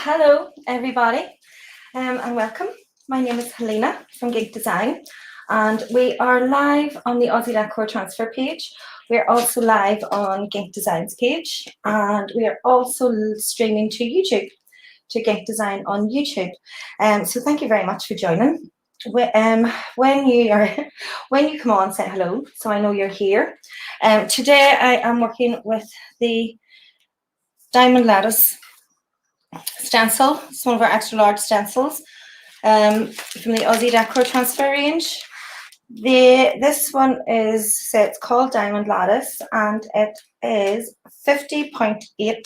Hello everybody and welcome. My name is Helena from Gink Design and we are live on the Aussie Decor Transfer page. We're also live on Gink Design's page and we are also streaming to YouTube, to Gink Design on YouTube. So thank you very much for joining. When you come on, say hello so I know you're here. Today I am working with the Diamond Lattice stencil. It's one of our extra large stencils from the Aussie Decor Transfer range. This one is, so it's called Diamond Lattice and it is 50.8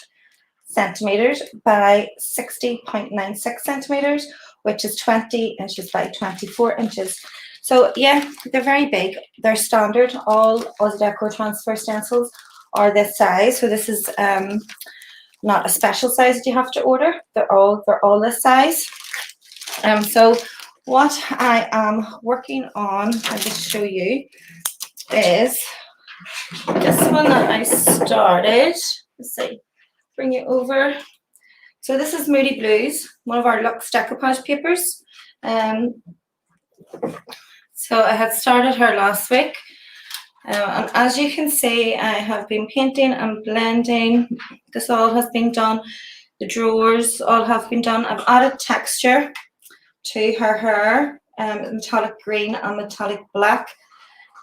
centimeters by 60.96 centimeters, which is 20 inches by 24 inches. So yeah, they're very big. They're standard. All Aussie Decor Transfer stencils are this size. So this is not a special size that you have to order. They're all this size. So what I am working on, I'll just show you, is this one that I started. Let's see, bring it over. So this is Moody Blues, one of our Luxe decoupage papers. So I had started her last week. And as you can see, I have been painting and blending. This all has been done. The drawers all have been done. I've added texture to her hair, metallic green and metallic black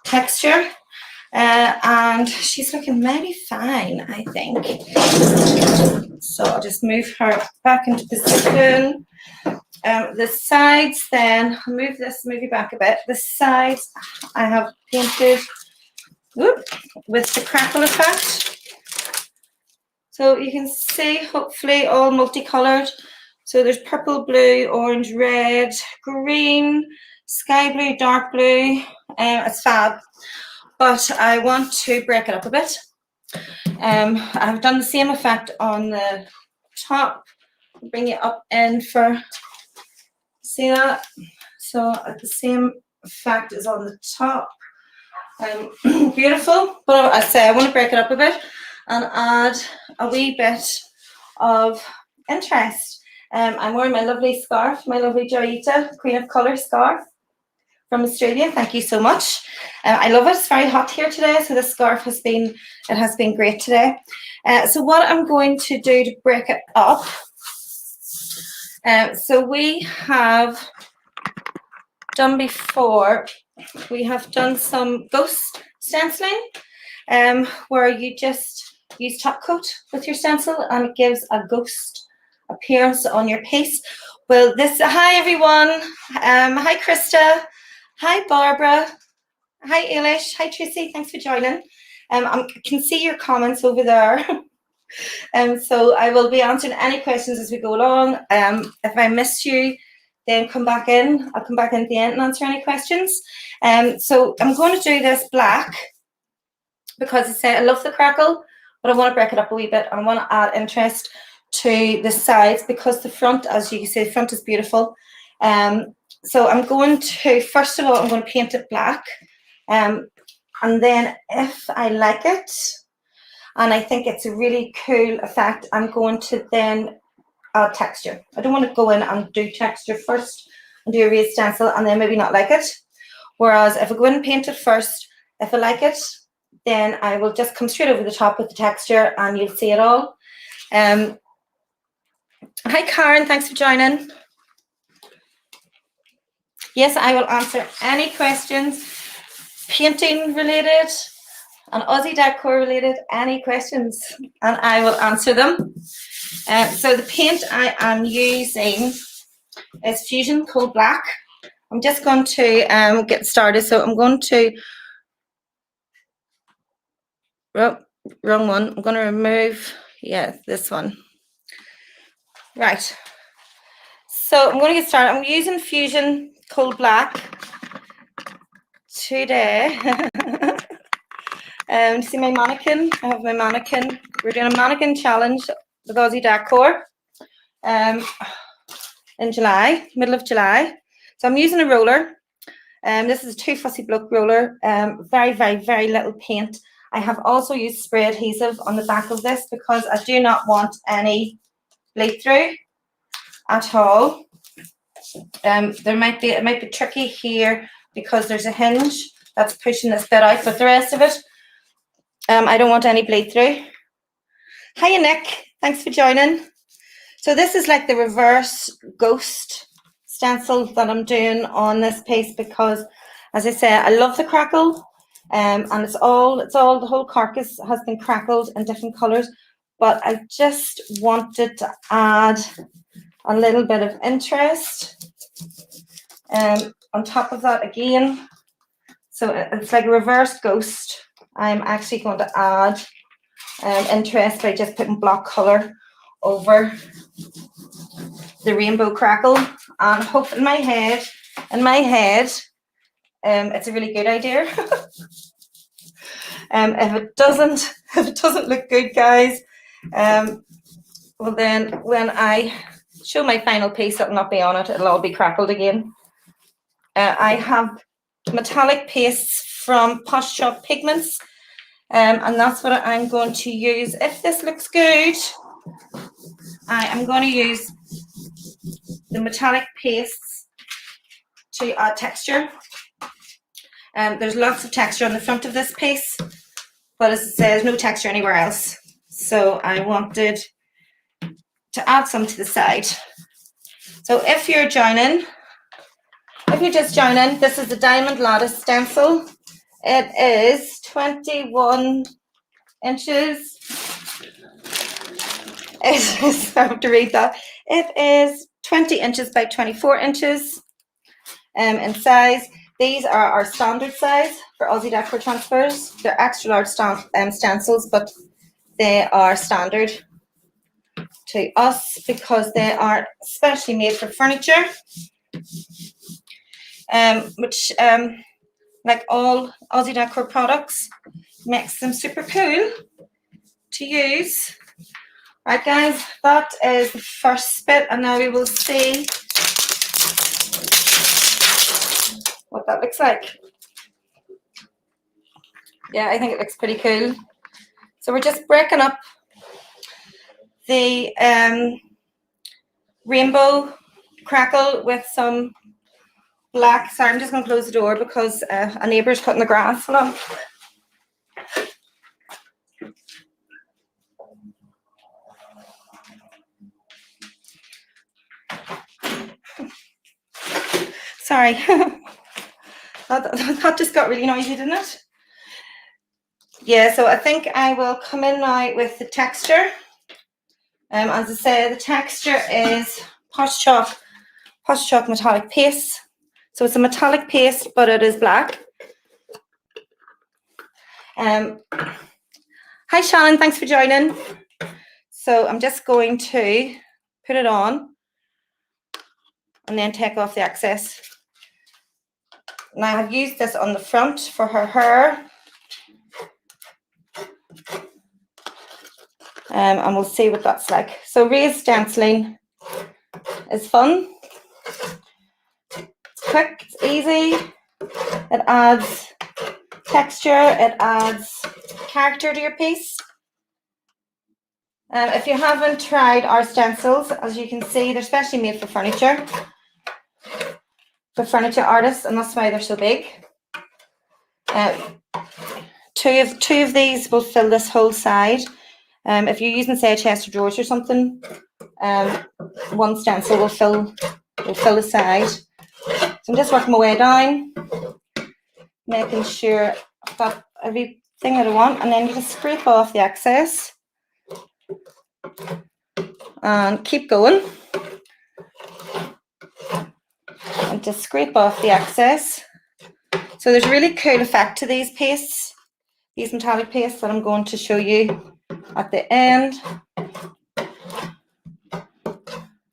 texture. And she's looking very fine, I think. So I'll just move her back into position. The sides then, move you back a bit. The sides I have painted with the crackle effect. So you can see, hopefully, all multicolored. So there's purple, blue, orange, red, green, sky blue, dark blue. It's fab. But I want to break it up a bit. I've done the same effect on the top. Bring it up in for, see that? So the same effect is on the top. Beautiful, but I say I want to break it up a bit and add a wee bit of interest. I'm wearing my lovely scarf, my lovely Joyita Queen of Colour scarf from Australia. Thank you so much. I love it. It's very hot here today, so this scarf has been great today. So what I'm going to do to break it up. So we have done before. We have done some ghost stenciling, where you just use top coat with your stencil and it gives a ghost appearance on your piece. Well, hi everyone. Hi Krista. Hi Barbara. Hi Eilish. Hi Tracy. Thanks for joining. I can see your comments over there. So I will be answering any questions as we go along. If I missed you, then come back in. I'll come back in at the end and answer any questions. So I'm going to do this black because I say I love the crackle, but I want to break it up a wee bit. I want to add interest to the sides because the front, as you can see, the front is beautiful. So I'm going to, first of all, I'm going to paint it black. And then if I like it, and I think it's a really cool effect, I'm going to then add texture. I don't want to go in and do texture first and do a raised stencil and then maybe not like it. Whereas if I go in and paint it first, if I like it, then I will just come straight over the top with the texture and you'll see it all. Hi Karen, thanks for joining. Yes, I will answer any questions, painting related and Aussie Decor related, any questions, and I will answer them. So the paint I am using is Fusion Cold Black. I'm just going to get started. So I'm going to, oh, wrong one. I'm going to remove, yeah, this one. Right. So I'm going to get started. I'm using Fusion Cold Black today. See my mannequin? I have my mannequin. We're doing a mannequin challenge with Aussie Decor in July, middle of July. So I'm using a roller. This is a 2 Fussy Block roller. Very, very, very little paint. I have also used spray adhesive on the back of this because I do not want any bleed through. at all. It might be tricky here because there's a hinge that's pushing this bit out, but the rest of it, I don't want any bleed through. Hiya Nick, thanks for joining. So this is like the reverse ghost stencil that I'm doing on this piece because, as I say, I love the crackle, and it's all the whole carcass has been crackled in different colours, but I just wanted to add a little bit of interest on top of that again. So it's like a reverse ghost. I'm actually going to add interest by just putting block colour over the rainbow crackle, and hope in my head, it's a really good idea. If it doesn't look good, guys, well then when I show my final piece, it'll not be on it, it'll all be crackled again. I have metallic pastes from Posh Shop Pigments, and that's what I'm going to use. If this looks good, I am going to use the metallic pastes to add texture. There's lots of texture on the front of this piece, but as it says, no texture anywhere else. So I wanted to add some to the side. So if you're just joining, this is the Diamond Lattice stencil. It is 21 inches. I have to read that. It is 20 inches by 24 inches in size. These are our standard size for Aussie Decor Transfers. They're extra large stencils, but they are standard to us because they are specially made for furniture, which, like all Aussie Decor products, makes them super cool to use. Right, guys, that is the first bit, and now we will see what that looks like. Yeah, I think it looks pretty cool. So we're just breaking up the rainbow crackle with some black. Sorry, I'm just going to close the door because a neighbour's cutting the grass. Hold on. Sorry. that just got really noisy, didn't it? Yeah, so I think I will come in now with the texture. As I say, the texture is Posh Shop metallic paste. So it's a metallic paste, but it is black. Hi Shannon, thanks for joining. So I'm just going to put it on and then take off the excess. Now I've used this on the front for her hair. And we'll see what that's like. So raised stenciling is fun. It's quick, it's easy. It adds texture, it adds character to your piece. If you haven't tried our stencils, as you can see, they're specially made for furniture artists, and that's why they're so big. Two of these will fill this whole side. If you're using, say, a chest of drawers or something, one stencil will fill the side. So I'm just working my way down, making sure I've got everything that I want, and then you just scrape off the excess and keep going. And just scrape off the excess. So there's a really cool effect to these pastes, these metallic pastes that I'm going to show you at the end.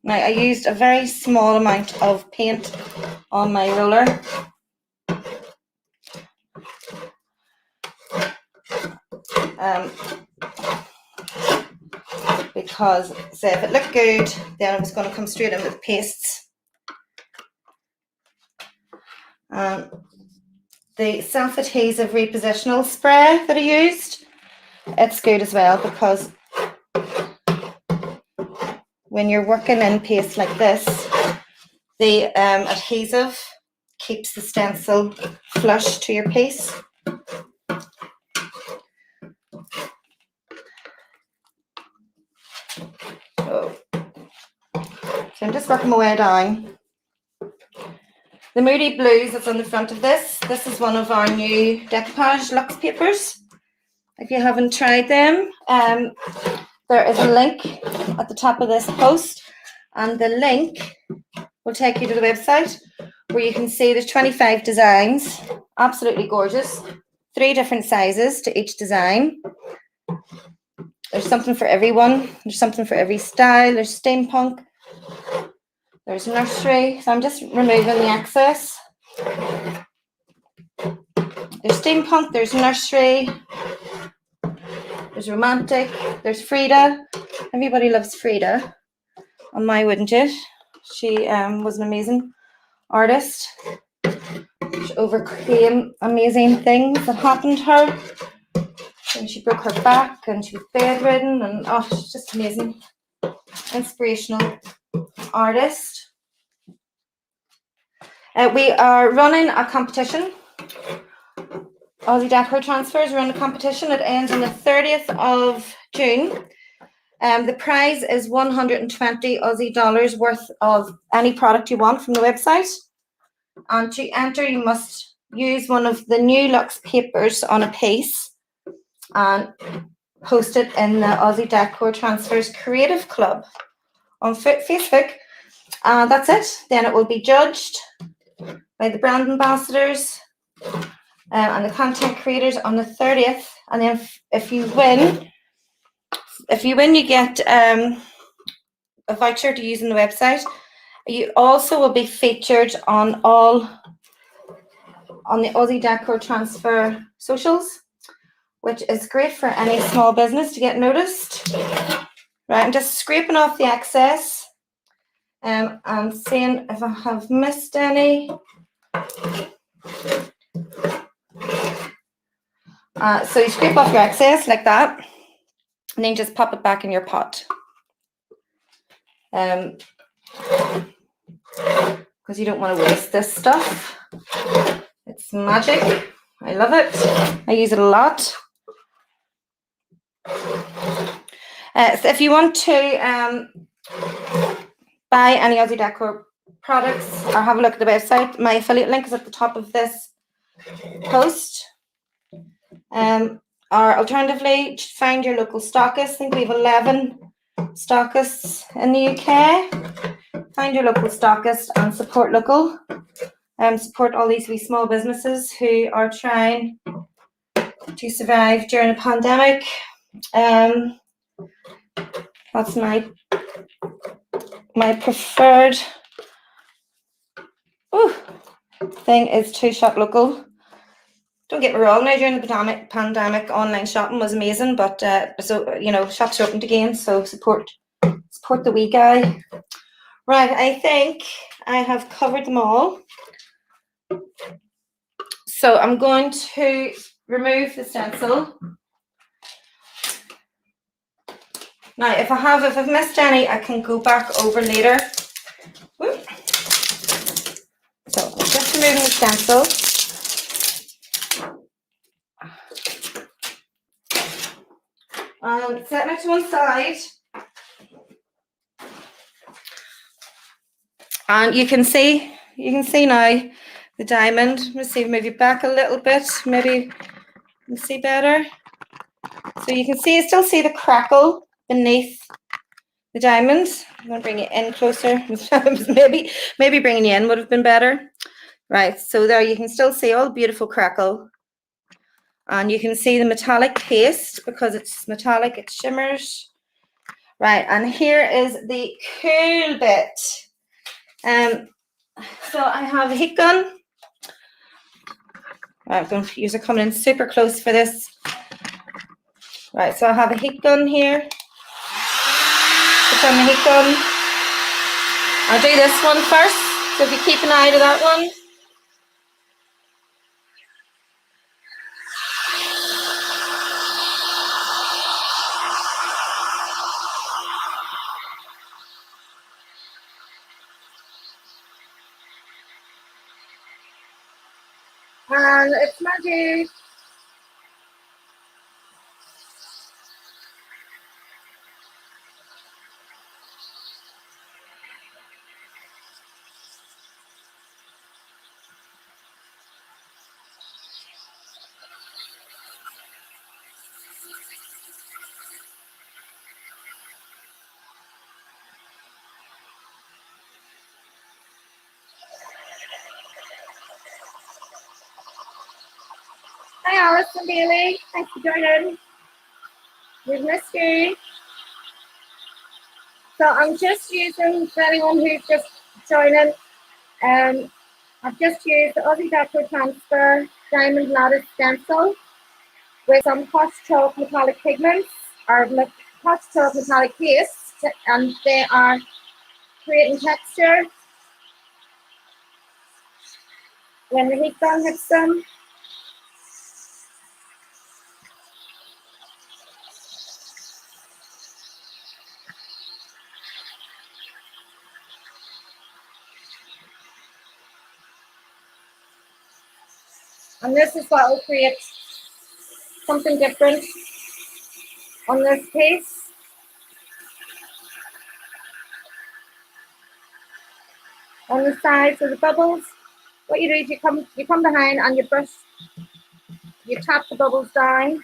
Now I used a very small amount of paint on my roller. Because say if it looked good, then it was going to come straight in with pastes. The self-adhesive repositional spray that I used, it's good as well because when you're working in paste like this, the adhesive keeps the stencil flush to your piece. So I'm just working my way down. The Moody Blues that's on the front of this. This is one of our new decoupage luxe papers. If you haven't tried them, there is a link at the top of this post, and the link will take you to the website where you can see there's 25 designs. Absolutely gorgeous. 3 different sizes to each design. There's something for everyone. There's something for every style. There's steampunk. There's nursery. So I'm just removing the excess. There's steampunk. There's nursery. There's romantic. There's Frida. Everybody loves Frida. And why wouldn't you? She was an amazing artist. She overcame amazing things that happened to her. And she broke her back and she was bedridden, and oh, she's just amazing. Inspirational artist. We are running a competition. Aussie Decor Transfers run a competition. It ends on the 30th of June. The prize is 120 Aussie dollars worth of any product you want from the website. And to enter, you must use one of the new luxe papers on a piece and post it in the Aussie Decor Transfers Creative Club on Facebook. That's it. Then it will be judged by the brand ambassadors and the content creators on the 30th. And then if you win, you get a voucher to use on the website. You also will be featured on the Aussie Decor Transfer socials, which is great for any small business to get noticed. Right, I'm just scraping off the excess and seeing if I have missed any. So you scrape off your excess like that, and then just pop it back in your pot. Because you don't want to waste this stuff. It's magic. I love it. I use it a lot. So if you want to buy any Aussie Decor products or have a look at the website, my affiliate link is at the top of this post. Or alternatively, find your local stockists. I think we have 11 stockists in the UK. Find your local stockist and support local. Support all these wee small businesses who are trying to survive during a pandemic. That's my preferred thing is to shop local. Don't get me wrong, now during the pandemic, online shopping was amazing, but so you know, shops are opened again, so support the wee guy. Right, I think I have covered them all. So I'm going to remove the stencil. Now, if I've missed any, I can go back over later. So I'm just removing the stencil. Setting it to one side. And you can see now the diamond. Let's see, move it back a little bit. Maybe you can see better. So you can see, still see the crackle beneath the diamond. I'm going to bring it in closer. maybe bringing you in would have been better. Right, so there you can still see all the beautiful crackle. And you can see the metallic paste because it's metallic, it shimmers. Right, and here is the cool bit. So I have a heat gun. Right, I'm going to use it coming in super close for this. Right, so I have a heat gun here. Put on the heat gun. I'll do this one first, so if you keep an eye to that one. And it's magic. Hi, Alice and Bailey. Thanks for joining. We've missed you. So I'm just using, for anyone who's just joining, I've just used the Aussie Decor Transfer Diamond Lattice stencil with some hot chalk metallic pigments, or hot chalk metallic paste, and they are creating texture when the heat gun hits them. And this is what will create something different on this piece. On the sides of the bubbles, what you do is you come behind and you brush, you tap the bubbles down.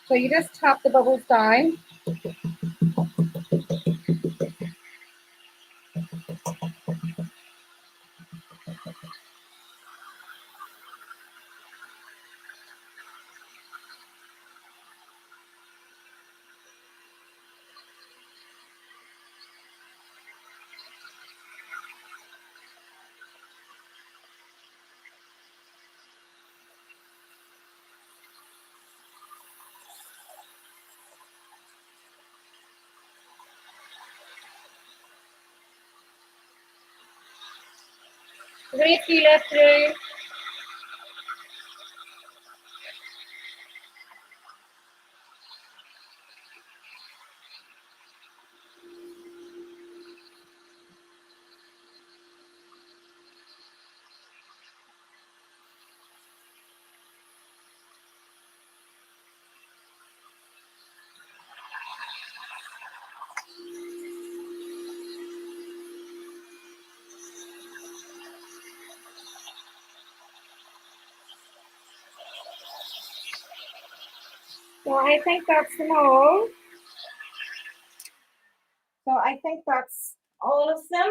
So you just tap the bubbles down. Great feel through. So I think that's them all. So I think that's all of them.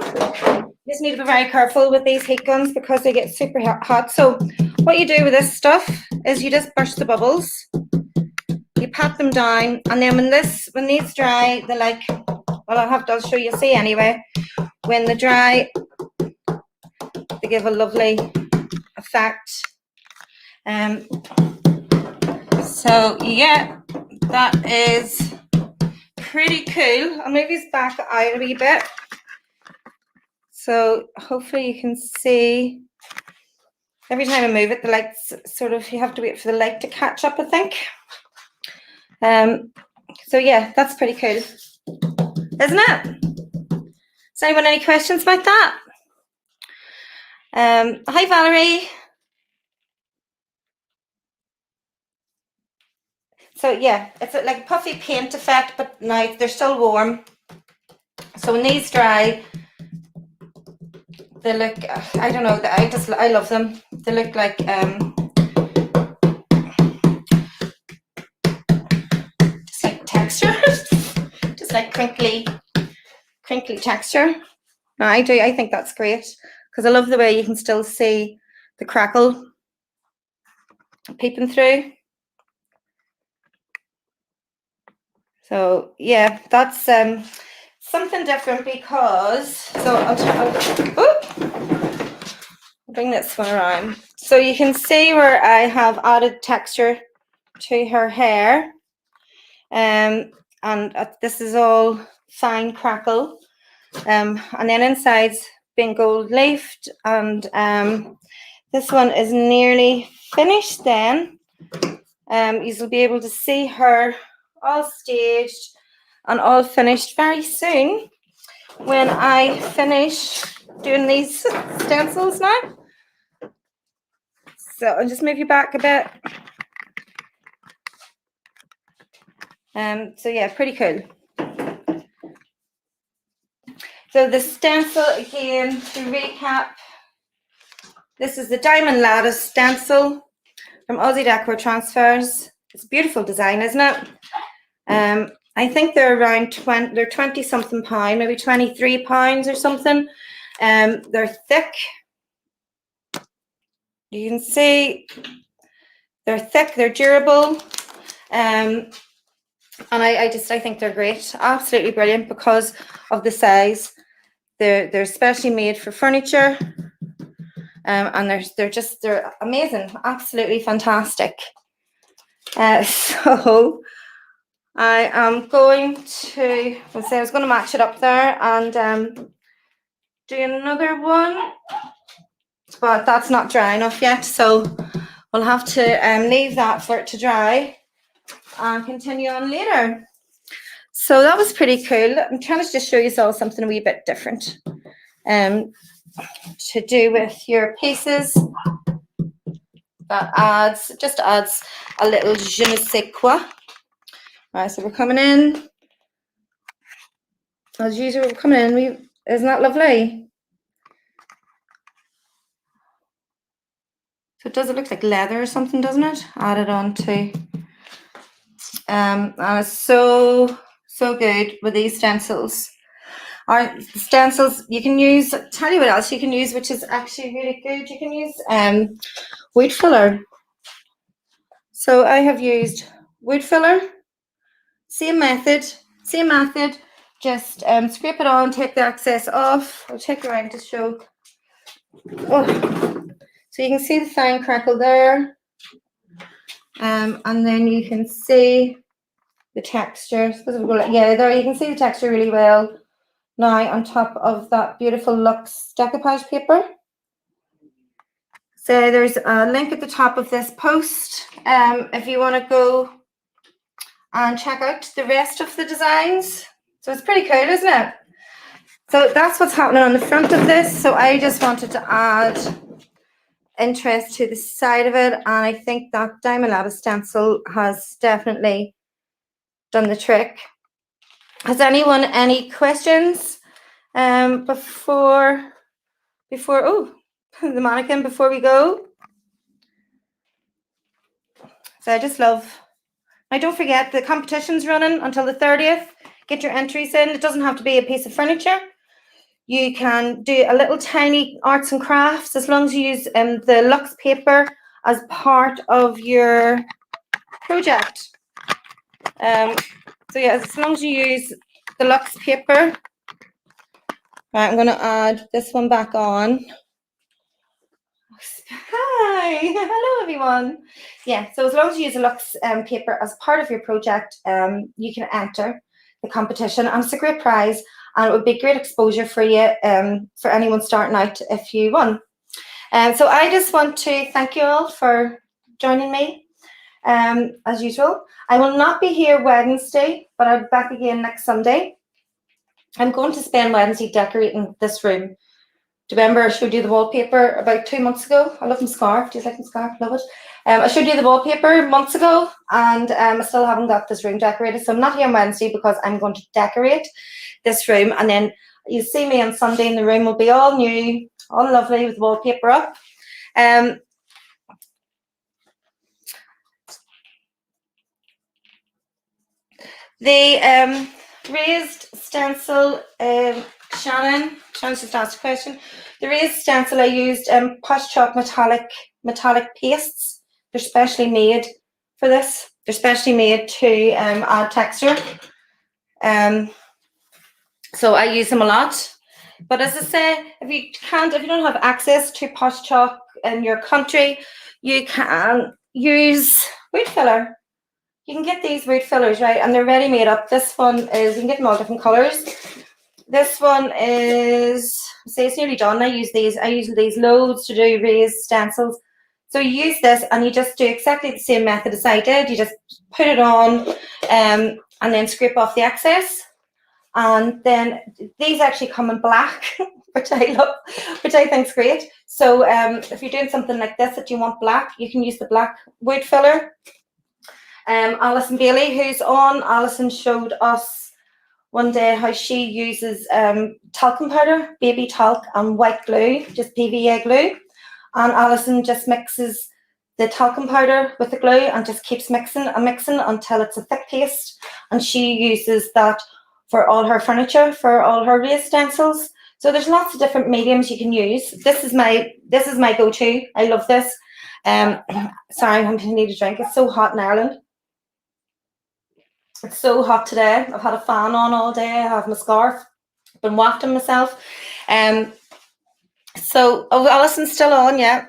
You just need to be very careful with these heat guns because they get super hot. So what you do with this stuff is you just brush the bubbles, you pat them down, and then when these dry, they're like, well, I'll show you, see anyway. When they dry, they give a lovely effect. So yeah, that is pretty cool. I'll move these back out a wee bit. So hopefully you can see. Every time I move it, the light's sort of, you have to wait for the light to catch up, I think. So yeah, that's pretty cool, isn't it? Does anyone any questions about that? Hi, Valerie. So yeah, it's like a puffy paint effect, but now they're still warm. So when these dry, they look, I don't know, I love them. They look like just like texture, just like crinkly texture. No, I think that's great because I love the way you can still see the crackle peeping through. So yeah, that's something different because, so I'll bring this one around. So you can see where I have added texture to her hair. And this is all fine crackle. And then inside's been gold leafed, and this one is nearly finished then. You'll be able to see her all staged, and all finished very soon when I finish doing these stencils now. So I'll just move you back a bit. So yeah, pretty cool. So the stencil, again, to recap, this is the Diamond Lattice stencil from Aussie Decor Transfers. It's a beautiful design, isn't it? I think they're around 20 something pound, maybe £23 or something. They're thick. You can see they're thick, they're durable. And I think they're great, absolutely brilliant because of the size. They're especially made for furniture, and they're amazing, absolutely fantastic. So I am going to, I was going to match it up there and do another one, but that's not dry enough yet, so we'll have to leave that for it to dry and continue on later. So that was pretty cool. I'm trying to just show you all something a wee bit different to do with your pieces. That just adds a little je ne sais quoi. Right, so we're coming in. As usual, we're coming in. Isn't that lovely? So does it look like leather or something, doesn't it? Added on to. And it's so good with these stencils. Our stencils, you can use, tell you what else you can use, which is actually really good. You can use wood filler. So I have used wood filler. Same method. Just scrape it on, take the excess off. I'll check around to show. Oh. So you can see the fine crackle there. And then you can see the texture. Yeah, there you can see the texture really well now on top of that beautiful luxe decoupage paper. So there's a link at the top of this post if you want to go and check out the rest of the designs. So it's pretty cool, isn't it? So that's what's happening on the front of this. So I just wanted to add interest to the side of it, and I think that Diamond Lattice stencil has definitely done the trick. Has anyone any questions before oh, the mannequin, before we go? So I just love. Now don't forget the competition's running until the 30th. Get your entries in. It doesn't have to be a piece of furniture. You can do a little tiny arts and crafts as long as you use the luxe paper as part of your project. So yeah, as long as you use the luxe paper. Right, I'm going to add this one back on. Hi, hello everyone. Yeah, so as long as you use a luxe paper as part of your project, you can enter the competition, and it's a great prize, and it would be great exposure for you, for anyone starting out if you won. So I just want to thank you all for joining me. As usual, I will not be here Wednesday, but I'll be back again next Sunday. I'm going to spend Wednesday decorating this room. Do you remember I showed you the wallpaper about 2 months ago? I love my scarf. Do you like my scarf? Love it. I showed you the wallpaper months ago, and I still haven't got this room decorated. So I'm not here on Wednesday because I'm going to decorate this room, and then you see me on Sunday, and the room will be all new, all lovely with wallpaper up. The raised stencil, Shannon's just asked a question. The raised stencil, I used Posh Chalk metallic pastes. They're specially made for this. They're specially made to add texture. So I use them a lot. But as I say, if you don't have access to Posh Chalk in your country, you can use wood filler. You can get these wood fillers, right? And they're ready made up. This one is, you can get them all different colours. This one is, say it's nearly done. I use these loads to do raised stencils. So you use this and you just do exactly the same method as I did. You just put it on and then scrape off the excess. And then these actually come in black, which I love, which I think is great. So if you're doing something like this that you want black, you can use the black wood filler. Alison Bailey, who's on, Alison showed us one day how she uses talcum powder, baby talc, and white glue, just PVA glue. And Alison just mixes the talcum powder with the glue and just keeps mixing and mixing until it's a thick paste. And she uses that for all her furniture, for all her raised stencils. So there's lots of different mediums you can use. This is my go-to. I love this. Sorry, I'm gonna need a drink. It's so hot in Ireland. It's so hot today. I've had a fan on all day. I have my scarf. Been wafting myself. So, oh, Alison's still on, yeah.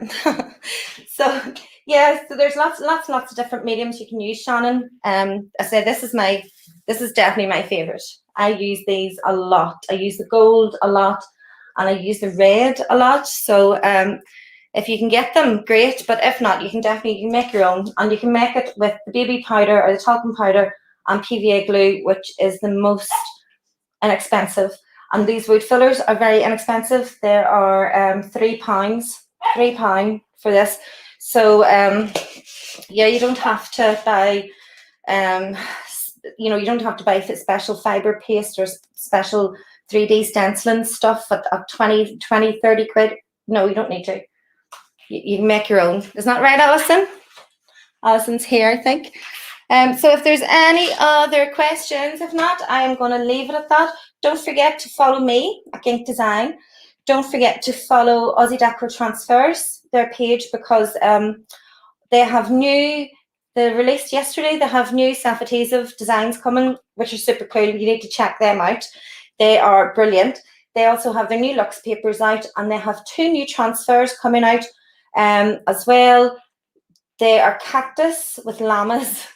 So, yeah, so there's lots of different mediums you can use, Shannon. I say this is definitely my favorite. I use these a lot. I use the gold a lot, and I use the red a lot. So, if you can get them, great. But if not, you can make your own, and you can make it with the baby powder or the talcum powder and PVA glue, which is the most inexpensive. And these wood fillers are very inexpensive. There are £3 for this. So yeah, you don't have to buy you don't have to buy special fiber paste or special 3D stenciling stuff at 20, 30 quid. No, you don't need to. You can make your own. Isn't that right, Alison? Alison's here, I think. So if there's any other questions, if not, I am going to leave it at that. Don't forget to follow me at Gink Design. Don't forget to follow Aussie Decor Transfers, their page, because they released yesterday. They have new self-adhesive designs coming, which are super cool. You need to check them out. They are brilliant. They also have their new Luxe papers out, and they have 2 new transfers coming out as well. They are cactus with llamas.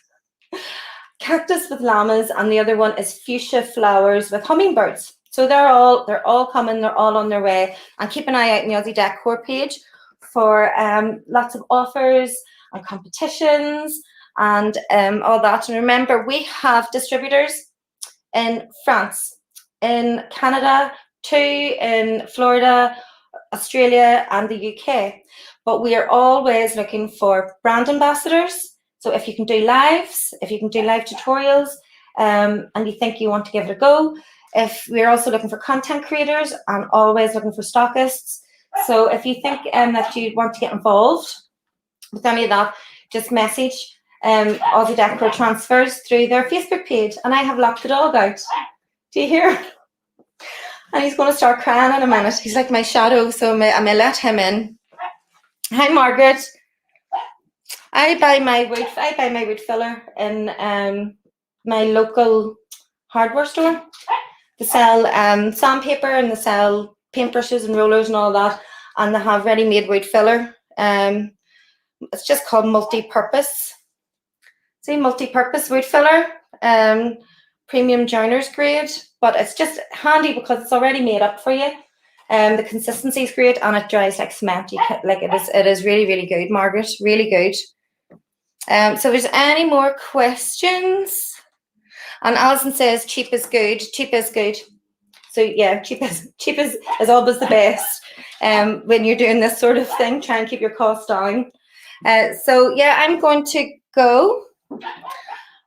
Cactus with llamas, and the other one is fuchsia flowers with hummingbirds. So they're all coming, they're all on their way. And keep an eye out on the Aussie Decor page for lots of offers and competitions and all that. And remember, we have distributors in France, in Canada, 2 in Florida, Australia, and the UK. But we are always looking for brand ambassadors. So if you can do lives, if you can do live tutorials, and you think you want to give it a go, if we're also looking for content creators and always looking for stockists. So if you think that you want to get involved with any of that, just message Aussie Decor Transfers through their Facebook page. And I have locked the dog out. Do you hear? And he's going to start crying in a minute. He's like my shadow, so I may let him in. Hi, Margaret. I buy my wood filler in my local hardware store. They sell sandpaper, and they sell paintbrushes and rollers and all that, and they have ready-made wood filler. It's just called multi-purpose. See, multi-purpose wood filler, premium joiner's grade, but it's just handy because it's already made up for you. The consistency is great, and it dries like cement. It is really, really good, Margaret. Really good. So if there's any more questions, and Alison says cheap is good. Cheap is good. So yeah, cheap is always the best. When you're doing this sort of thing, try and keep your costs down. So yeah, I'm going to go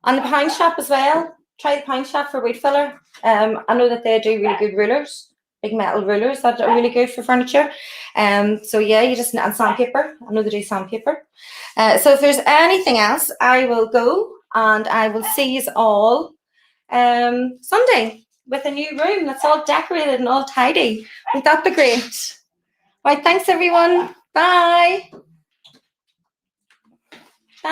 on the pound shop as well. Try the pound shop for wood filler. I know that they do really good rulers, big metal rulers that are really good for furniture. So yeah, and sandpaper. I know they do sandpaper. So if there's anything else, I will go, and I will see you all Sunday with a new room that's all decorated and all tidy. Wouldn't that be great? Right, thanks everyone. Bye.